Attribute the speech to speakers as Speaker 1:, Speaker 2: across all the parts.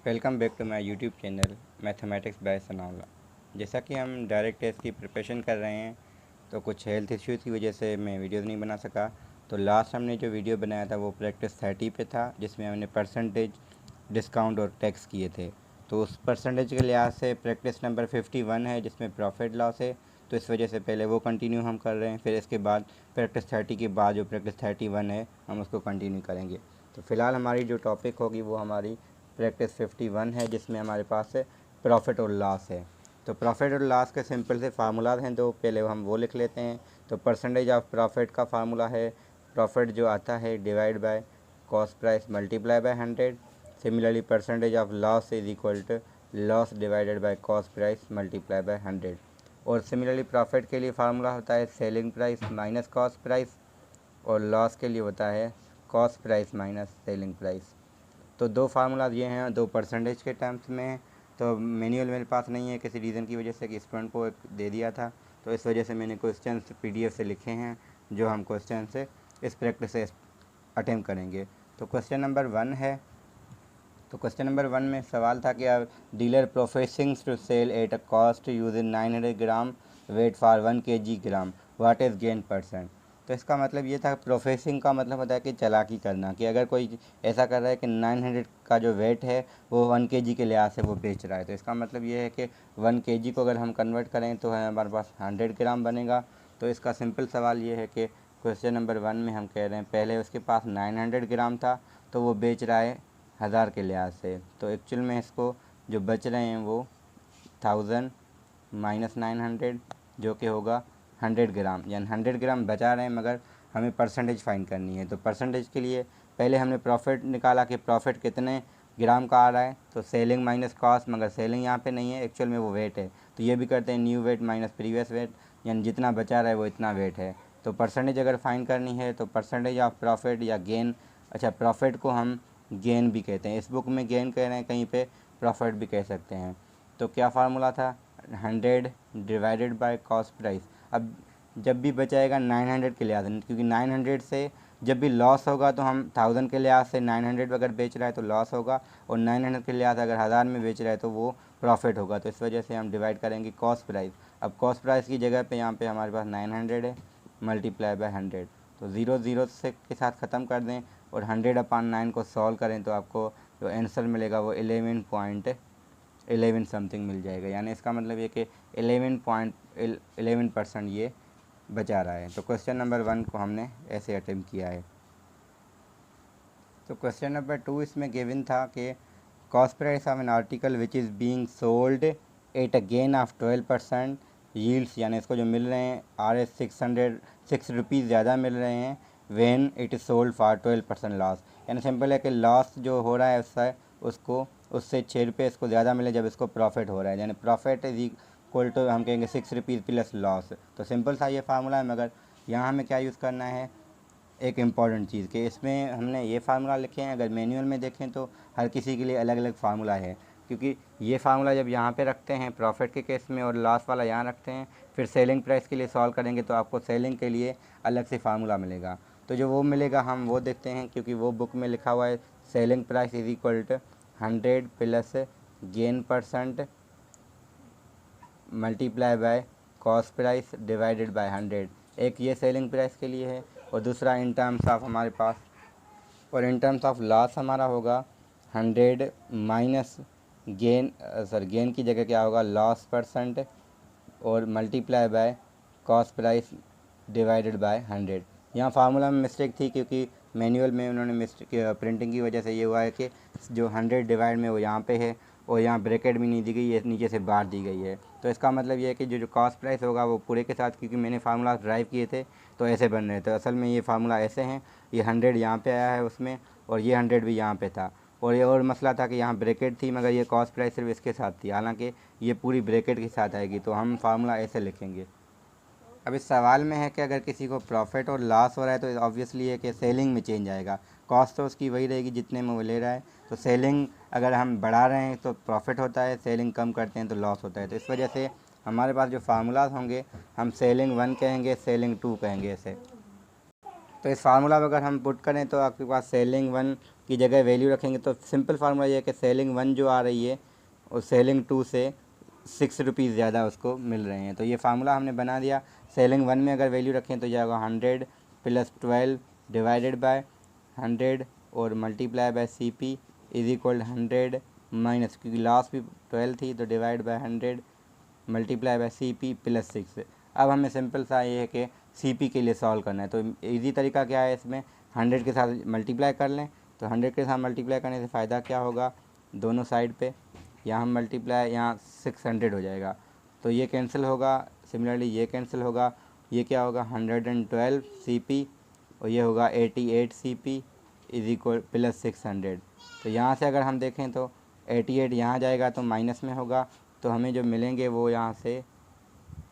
Speaker 1: Welcome back to my YouTube channel mathematics by Sanaullah. जैसा कि हम डायरेक्ट टेस्ट की प्रिपरेशन कर रहे हैं, तो कुछ हेल्थ इश्यूज़ की वजह से मैं वीडियो नहीं बना सका। तो लास्ट हमने जो वीडियो बनाया था वो प्रैक्टिस 30 पे था, जिसमें हमने परसेंटेज, डिस्काउंट और टैक्स किए थे। तो उस परसेंटेज के लिहाज से प्रैक्टिस नंबर 51 है, जिसमें प्रॉफिट लॉस है। तो इस वजह से पहले वो कंटिन्यू हम कर रहे हैं, फिर इसके बाद प्रैक्टिस 30 के बाद जो प्रैक्टिस 31 है हम उसको कंटिन्यू करेंगे। तो फ़िलहाल हमारी जो टॉपिक होगी वो हमारी प्रैक्टिस 51 है, जिसमें हमारे पास प्रॉफिट और लॉस है। तो प्रॉफिट और लॉस के सिंपल से फार्मूलाज हैं दो, पहले हम वो लिख लेते हैं। तो परसेंटेज ऑफ प्रॉफिट का फार्मूला है, प्रॉफिट जो आता है divide by cost price multiply by 100। Similarly percentage of loss is equal to loss divided by cost price multiply by 100। और सिमिलरली प्रॉफिट के लिए फार्मूला होता है selling price minus cost price, और लॉस के लिए होता है cost price minus selling price. तो दो फार्मूलाज ये हैं, दो परसेंटेज के टर्म्स में हैं। तो मैनुअल मेरे पास नहीं है किसी रीज़न की वजह से, कि स्टूडेंट को एक दे दिया था, तो इस वजह से मैंने क्वेश्चन PDF से लिखे हैं, जो हम क्वेश्चन से इस प्रैक्टिस से अटेम्प्ट करेंगे। तो क्वेश्चन नंबर 1 है। तो क्वेश्चन नंबर 1 में सवाल था कि dealer professing to sell at a cost using 900 gram weight for 1 kg gram, what is gain percent. तो इसका मतलब ये था, प्रोफेसिंग का मतलब होता है कि चालाकी करना, कि अगर कोई ऐसा कर रहा है कि 900 का जो वेट है वो 1 kg के लिहाज से वो बेच रहा है, तो इसका मतलब ये है कि 1 kg को अगर हम कन्वर्ट करें तो हमारे पास 100 ग्राम बनेगा। तो इसका सिंपल सवाल ये है कि क्वेश्चन नंबर 1 में हम कह रहे हैं पहले उसके पास 900 ग्राम था, तो वो बेच रहा है 1000 के लिहाज से। तो एक्चुअल में इसको जो बच रहे हैं वो 1000 माइनस 900, जो कि होगा 100 ग्राम, यानी 100 ग्राम बचा रहे हैं, मगर हमें परसेंटेज फाइंड करनी है। तो परसेंटेज के लिए पहले हमने प्रॉफिट निकाला कि प्रॉफिट कितने ग्राम का आ रहा है, तो सेलिंग माइनस कॉस्ट, मगर सेलिंग यहाँ पे नहीं है, एक्चुअल में वो वेट है। तो ये भी करते हैं new weight minus previous weight, यानी जितना बचा रहा है वो इतना वेट है। तो परसेंटेज अगर फाइंड करनी है तो परसेंटेज ऑफ प्रॉफिट या गेन, अच्छा प्रॉफिट को हम गेन भी कहते हैं, इस बुक में गेन कह रहे हैं, कहीं पे प्रॉफिट भी कह सकते हैं। तो क्या फार्मूला था, 100 डिवाइडेड बाय कॉस्ट प्राइस। अब जब भी बचाएगा 900 के लिहाज से, क्योंकि 900 से जब भी लॉस होगा तो हम 1000 के लिहाज से 900 अगर बेच रहा है तो लॉस होगा, और 900 के लिहाज अगर 1000 में बेच रहा है तो वो प्रॉफिट होगा। तो इस वजह से हम डिवाइड करेंगे कॉस्ट प्राइस। अब कॉस्ट प्राइस की जगह पे यहाँ पे हमारे पास 900 है, मल्टीप्लाई बाय 100। तो 0 0 से के साथ ख़त्म कर दें और 100/9 को सॉल्व करें तो आपको जो आंसर मिलेगा वो 11.11 समथिंग मिल जाएगा। यानी इसका मतलब ये कि 11% ये बचा रहा है। तो क्वेश्चन नंबर 1 को हमने ऐसे अटेम्प्ट किया है। तो क्वेश्चन नंबर 2 इसमें गिवन था कि cost price of an article which is being sold at a gain of 12% yields, यानी इसको जो मिल रहे हैं RS 6 रुपीज़ ज़्यादा मिल रहे हैं, when it is sold for 12% loss. यानी सिंपल है कि लॉस जो हो रहा है उसको उससे 6 रुपये इसको ज़्यादा मिले जब इसको प्रॉफिट हो रहा है, यानी प्रॉफिट इज इक्वल टू हम कहेंगे 6 रुपीज़ प्लस लॉस। तो सिंपल सा ये फार्मूला है, मगर यहाँ हमें क्या यूज़ करना है, एक इम्पॉर्टेंट चीज़ कि इसमें हमने ये फार्मूला लिखे हैं। अगर मैनुअल में देखें तो हर किसी के लिए अलग अलग फार्मूला है, क्योंकि ये फार्मूला जब यहाँ पे रखते हैं प्रॉफिट के केस में और लॉस वाला यहाँ रखते हैं, फिर सेलिंग प्राइस के लिए सॉल्व करेंगे तो आपको सेलिंग के लिए अलग से फार्मूला मिलेगा। तो जो वो मिलेगा हम वो देखते हैं, क्योंकि वो बुक में लिखा हुआ है selling price is equal to 100 plus gain percent multiply by cost price divided by 100। एक ये सेलिंग प्राइस के लिए है, और दूसरा इन टर्म्स ऑफ हमारे पास, और इन टर्म्स ऑफ लॉस हमारा होगा 100 माइनस गेन, गेन की जगह क्या होगा लॉस परसेंट, और multiply by cost price divided by 100। यहाँ फार्मूला में मिस्टेक थी, क्योंकि मैनुअल में उन्होंने मिस्टेक प्रिंटिंग की वजह से ये हुआ है कि जो 100 डिवाइड में वो यहाँ पे है, और यहाँ ब्रैकेट भी नहीं दी गई है, नीचे से बार दी गई है। तो इसका मतलब ये है कि जो कॉस्ट प्राइस होगा वो पूरे के साथ, क्योंकि मैंने फार्मूला ड्राइव किए थे तो ऐसे बन रहे थे, असल में ये फार्मूला ऐसे हैं, ये 100 यहाँ पे आया है उसमें, और ये 100 भी यहाँ पे था। और ये और मसला था कि यहाँ ब्रैकेट थी, मगर ये कॉस्ट प्राइस सिर्फ इसके साथ थी, हालांकि ये पूरी ब्रैकेट के साथ आएगी। तो हम फार्मूला ऐसे लिखेंगे। अब इस सवाल में है कि अगर किसी को प्रॉफिट और लॉस हो रहा है तो ऑब्वियसली है कि सेलिंग में चेंज आएगा, कॉस्ट तो उसकी वही रहेगी जितने में वो ले रहा है। तो सेलिंग अगर हम बढ़ा रहे हैं तो प्रॉफिट होता है, सेलिंग कम करते हैं तो लॉस होता है। तो इस वजह से हमारे पास जो फार्मूलाज होंगे, हम सेलिंग 1 कहेंगे, सेलिंग 2 कहेंगे ऐसे। तो इस फार्मूला में अगर हम पुट करें तो आपके पास सेलिंग 1 की जगह वैल्यू रखेंगे तो सिंपल फार्मूला ये है कि सेलिंग 1 जो आ रही है और सेलिंग 2 से 6 रुपीज़ ज़्यादा उसको मिल रहे हैं। तो ये फार्मूला हमने बना दिया। सेलिंग 1 में अगर वैल्यू रखें तो जाएगा 100 प्लस 12 डिवाइडेड बाय 100 और multiply by CP is equal 100 minus, क्योंकि लास्ट भी 12 थी तो divide by 100 multiply by CP plus 6। अब हमें सिंपल सा ये है कि CP के लिए सॉल्व करना है। तो इजी तरीका क्या है, इसमें 100 के साथ मल्टीप्लाई कर लें। तो 100 के साथ मल्टीप्लाई करने से फ़ायदा क्या होगा, दोनों साइड पे यहाँ मल्टीप्लाई, यहाँ 600 हो जाएगा तो ये कैंसिल होगा। सिमिलरली ये कैंसिल होगा, ये क्या होगा 112 CP और ये होगा 88 CP इज इक्वल प्लस 600। तो यहाँ से अगर हम देखें तो 88 यहाँ जाएगा तो माइनस में होगा, तो हमें जो मिलेंगे वो यहाँ से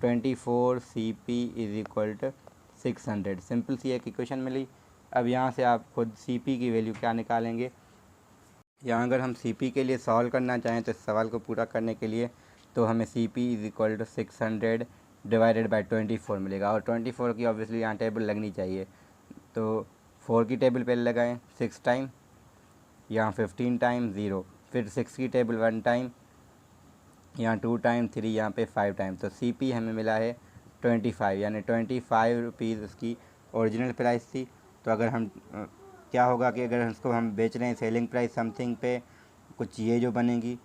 Speaker 1: 24 CP is equal to 600। Simple सी एक इक्वेशन मिली। अब यहाँ से आप खुद CP की वैल्यू क्या निकालेंगे। यहाँ अगर हम CP के लिए सॉल्व करना चाहें तो इस सवाल को पूरा करने के लिए तो हमें CP is equal to 600 divided by 24 मिलेगा, और 24 की ऑब्वियसली यहाँ टेबल लगनी चाहिए। तो 4 की टेबल पहले लगाएं 6 टाइम, यहाँ 15 टाइम 0, फिर 6 की टेबल 1 टाइम, यहाँ 2 टाइम 3, यहाँ पे 5 टाइम। तो CP हमें मिला है 25, यानी 25 रुपीज़ उसकी ओरिजिनल प्राइस थी। तो अगर हम क्या होगा कि अगर इसको हम बेच रहे हैं सेलिंग प्राइस समथिंग पे, कुछ ये जो बनेगी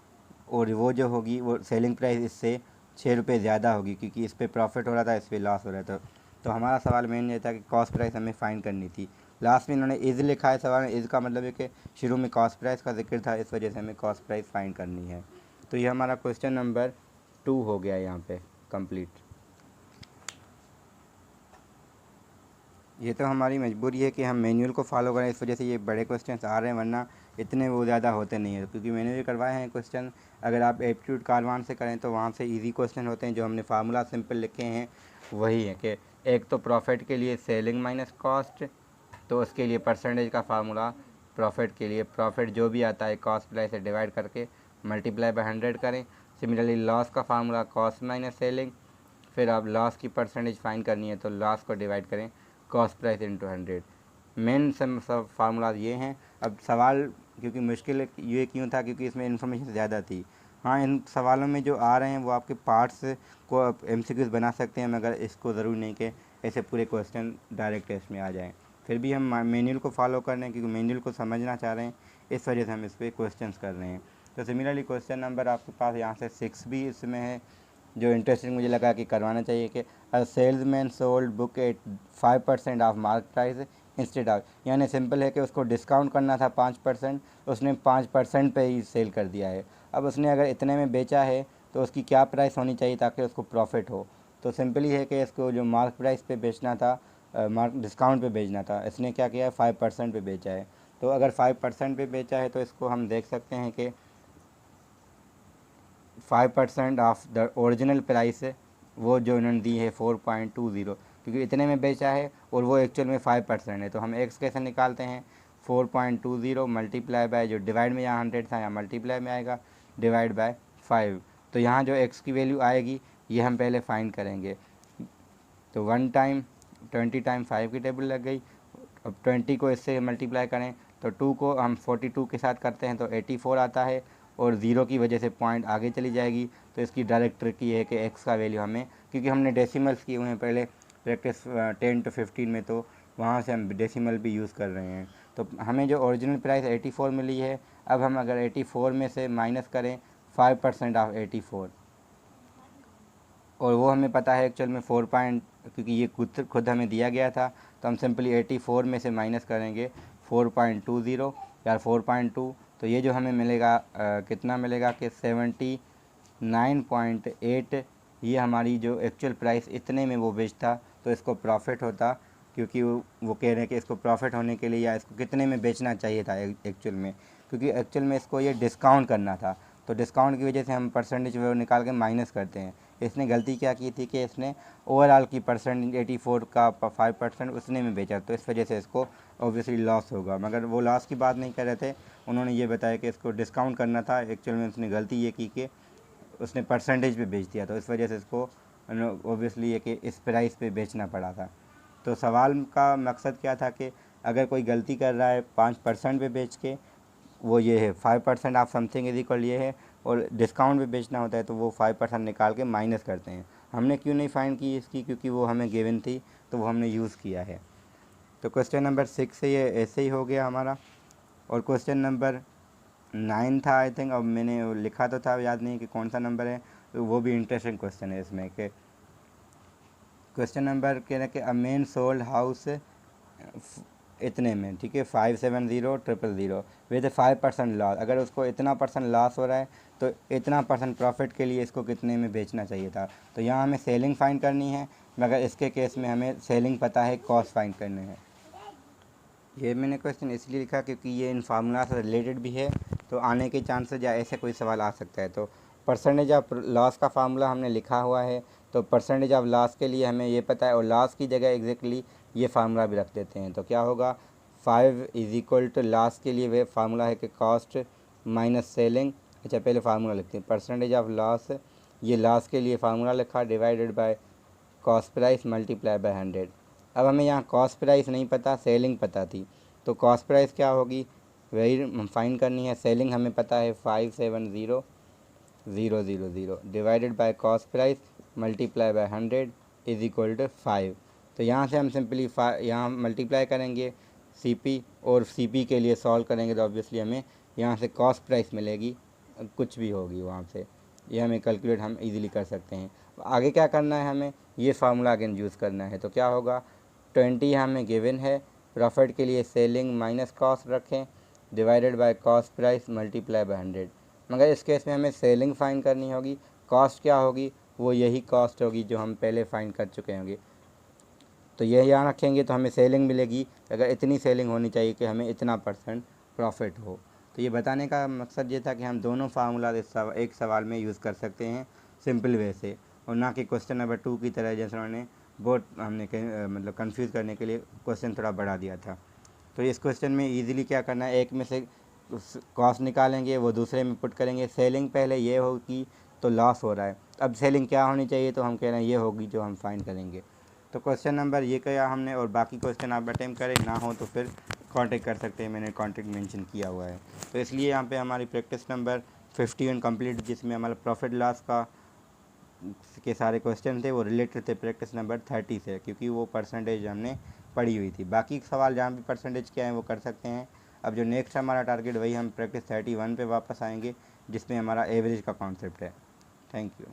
Speaker 1: और वो जो होगी वो सेलिंग प्राइस इससे 6 रुपये ज़्यादा होगी, क्योंकि इस पर प्रॉफिट हो रहा था, इस पर लॉस हो रहा था। तो हमारा सवाल मेन ये था कि कॉस्ट प्राइस हमें फाइंड करनी थी। लास्ट में इन्होंने इज़ लिखा है सवाल में, इज़ का मतलब है कि शुरू में कॉस्ट प्राइस का जिक्र था, इस वजह से हमें कॉस्ट प्राइस फाइंड करनी है। तो ये हमारा क्वेश्चन नंबर 2 हो गया यहाँ पे कंप्लीट। ये तो हमारी मजबूरी है कि हम मैनुअल को फॉलो करें, इस वजह से ये बड़े क्वेश्चंस आ रहे हैं, वरना इतने वो ज़्यादा होते नहीं है, क्योंकि मैंने भी करवाए हैं क्वेश्चन। अगर आप एप्टीट्यूड कारवान से करें तो वहाँ से इजी क्वेश्चन होते हैं, जो हमने फार्मूला सिंपल लिखे हैं वही है कि एक तो प्रॉफिट के लिए सेलिंग माइनस कॉस्ट, तो उसके लिए परसेंटेज का फार्मूला प्रॉफिट के लिए प्रॉफिट जो भी आता है कॉस्ट प्राइस से डिवाइड करके मल्टीप्लाई बाय 100 करें। सिमिलरली लॉस का फार्मूला कॉस्ट माइनस सेलिंग, फिर आप लॉस की परसेंटेज फाइंड करनी है तो लॉस को डिवाइड करें कॉस्ट प्राइस इंटू 100। मेन सब फार्मूला ये हैं। अब सवाल क्योंकि मुश्किल ये क्यों था, क्योंकि इसमें इन्फॉर्मेशन ज़्यादा थी। हाँ, इन सवालों में जो आ रहे हैं वो आपके पार्ट्स को आप MCQs बना सकते हैं, मगर इसको ज़रूरी नहीं कि ऐसे पूरे क्वेश्चन डायरेक्ट टेस्ट में आ जाएँ। फिर भी हम मैनुअल को फॉलो कर रहे हैं, क्योंकि मैनुअल को समझना चाह रहे हैं, इस वजह से हम इस पर क्वेश्चन कर रहे हैं। तो सिमिलरली क्वेश्चन नंबर आपके पास यहाँ से 6 भी इसमें है, जो इंटरेस्टिंग मुझे लगा कि करवाना चाहिए कि a salesman sold book at 5% of market price instead of, यानी सिंपल है कि उसको डिस्काउंट करना था 5%, उसने 5% पे ही सेल कर दिया है। अब उसने अगर इतने में बेचा है तो उसकी क्या प्राइस होनी चाहिए ताकि उसको प्रॉफिट हो। तो सिंपली है कि इसको जो मार्केट प्राइस पे बेचना था, मार्क डिस्काउंट पे बेचना था, इसने क्या किया है 5% पे बेचा है। तो अगर 5% पे बेचा है तो इसको हम देख सकते हैं कि 5% ऑफ द ओरिजिनल प्राइस है, वो जो इन्होंने दी है 4.20, क्योंकि इतने में बेचा है और वो एक्चुअल में 5% है। तो हम एक्स कैसे निकालते हैं, 4.20 मल्टीप्लाई बाय, जो डिवाइड में यहाँ 100 था यहाँ मल्टीप्लाई में आएगा डिवाइड बाय 5। तो यहाँ जो एक्स की वैल्यू आएगी ये हम पहले फाइंड करेंगे। तो 1 टाइम 20 टाइम 5 की टेबल लग गई। अब 20 को इससे मल्टीप्लाई करें तो 2 को हम 42 के साथ करते हैं तो 84 आता है, और 0 की वजह से पॉइंट आगे चली जाएगी। तो इसकी डायरेक्ट ट्रिक ये है कि एक्स का वैल्यू हमें, क्योंकि हमने डेसिमल्स किए हुए हैं पहले प्रैक्टिस 10 to 15 में, तो वहाँ से हम डेसिमल भी यूज़ कर रहे हैं। तो हमें जो ओरिजिनल प्राइस 84 मिली है, अब हम अगर 84 में से माइनस करें 5% ऑफ 84, और वो हमें पता है एक्चुअल में 4 पॉइंट, क्योंकि ये खुद हमें दिया गया था, तो हम सिंपली 84 में से माइनस करेंगे 4.20 या 4.2। तो ये जो हमें मिलेगा कितना मिलेगा कि 79.8, ये हमारी जो एक्चुअल प्राइस इतने में वो बेचता तो इसको प्रॉफिट होता, क्योंकि वो कह रहे हैं कि इसको प्रॉफिट होने के लिए या इसको कितने में बेचना चाहिए था एक्चुअल में, क्योंकि एक्चुअल में इसको ये डिस्काउंट करना था। तो डिस्काउंट की वजह से हम परसेंटेज वो निकाल के माइनस करते हैं। इसने गलती क्या की थी कि इसने ओवरऑल की परसेंट 84 का 5% उसने में बेचा, तो इस वजह से इसको ऑब्वियसली लॉस होगा। मगर वो लॉस की बात नहीं कर रहे थे, उन्होंने ये बताया कि इसको डिस्काउंट करना था। एक्चुअल में उसने गलती ये की कि उसने परसेंटेज पे बेच दिया, तो इस वजह से इसको ऑब्वियसली ये कि इस प्राइस पे बेचना पड़ा था। तो सवाल का मकसद क्या था कि अगर कोई गलती कर रहा है 5% पे बेच के, वो ये है 5% ऑफ समथिंग इज इक्वल ये है, और डिस्काउंट पे बेचना होता है तो वो 5% निकाल के माइनस करते हैं। हमने क्यों नहीं फाइंड की इसकी, क्योंकि वो हमें गिवन थी तो वो हमने यूज़ किया है। तो क्वेश्चन नंबर 6 से ये ऐसे ही हो गया हमारा। और क्वेश्चन नंबर 9 था आई थिंक, अब मैंने लिखा तो था, याद नहीं कि कौन सा नंबर है, तो वो भी इंटरेस्टिंग क्वेश्चन है इसमें कि क्वेश्चन नंबर कह रहे हैं कि अ मैन सोल्ड हाउस इतने में, ठीक है, 570000 विद 5% लॉस। अगर उसको इतना परसेंट लॉस हो रहा है तो इतना परसेंट प्रॉफिट के लिए इसको कितने में बेचना चाहिए था। तो यहाँ हमें सेलिंग फाइंड करनी है, मगर इसके केस में हमें सेलिंग पता है, कॉस्ट फाइंड करने हैं। ये मैंने क्वेश्चन इसलिए लिखा क्योंकि ये इन फार्मूला से रिलेटेड भी है, तो आने के चांसेस या ऐसे कोई सवाल आ सकता है। तो परसेंटेज ऑफ लॉस का फार्मूला हमने लिखा हुआ है, तो परसेंटेज ऑफ लॉस के लिए हमें ये पता है, और लॉस की जगह एग्जैक्टली ये फार्मूला भी रख देते हैं। तो क्या होगा, 5 इज इक्वल टू लॉस के लिए वे फार्मूला है कि कॉस्ट माइनस सेलिंग। अच्छा, पहले फार्मूला लिखते हैं, परसेंटेज ऑफ लॉस, ये लॉस के लिए फार्मूला लिखा, divided by cost price multiply by 100। अब हमें यहाँ कॉस्ट प्राइस नहीं पता, सेलिंग पता थी, तो कॉस्ट प्राइस क्या होगी वही हम फाइंड करनी है। सेलिंग हमें पता है 570000 divided by cost price multiply by 100 is equal to 5। तो यहाँ से हम सिंपली यहाँ मल्टीप्लाई करेंगे सीपी, और सीपी के लिए सॉल्व करेंगे तो ऑब्वियसली हमें यहाँ से कॉस्ट प्राइस मिलेगी, कुछ भी होगी वहाँ से, ये हमें कैलकुलेट हम इजीली कर सकते हैं। आगे क्या करना है, हमें ये फार्मूला अगेन यूज़ करना है। तो क्या होगा, 20 हमें गिवन है, प्रॉफिट के लिए सेलिंग माइनस कॉस्ट रखें, divided by cost price multiply by 100। मगर इस केस में हमें सेलिंग फाइंड करनी होगी, कॉस्ट क्या होगी, वो यही कॉस्ट होगी जो हम पहले फाइंड कर चुके होंगे। तो ये यहाँ रखेंगे तो हमें सेलिंग मिलेगी, अगर इतनी सेलिंग होनी चाहिए कि हमें इतना परसेंट प्रॉफिट हो। तो ये बताने का मकसद ये था कि हम दोनों फार्मूला एक सवाल में यूज़ कर सकते हैं सिंपल वे से, और ना कि क्वेश्चन नंबर 2 की तरह जैसे उन्होंने बहुत मतलब कंफ्यूज करने के लिए क्वेश्चन थोड़ा बढ़ा दिया था। तो इस क्वेश्चन में इजीली क्या करना है, एक में से कॉस्ट निकालेंगे, वो दूसरे में पुट करेंगे। सेलिंग पहले ये होगी तो लॉस हो रहा है, अब सेलिंग क्या होनी चाहिए, तो हम कह रहे हैं ये होगी जो हम फाइंड करेंगे। तो क्वेश्चन नंबर ये किया हमने, और बाकी क्वेश्चन आप अटेम्प्ट करें, ना हो तो फिर कांटेक्ट कर सकते हैं, मैंने कांटेक्ट मेंशन किया हुआ है। तो इसलिए यहाँ पे हमारी प्रैक्टिस नंबर 51 कंप्लीट, जिसमें हमारा प्रॉफिट लॉस का के सारे क्वेश्चन थे वो रिलेटेड थे प्रैक्टिस नंबर 30 से, क्योंकि वो परसेंटेज हमने पढ़ी हुई थी। बाकी सवाल जहाँ भी परसेंटेज क्या है वो कर सकते हैं। अब जो नेक्स्ट हमारा टारगेट, वही हम प्रैक्टिस 31 पे वापस आएंगे, जिसमें हमारा एवरेज का कॉन्सेप्ट है। Thank you.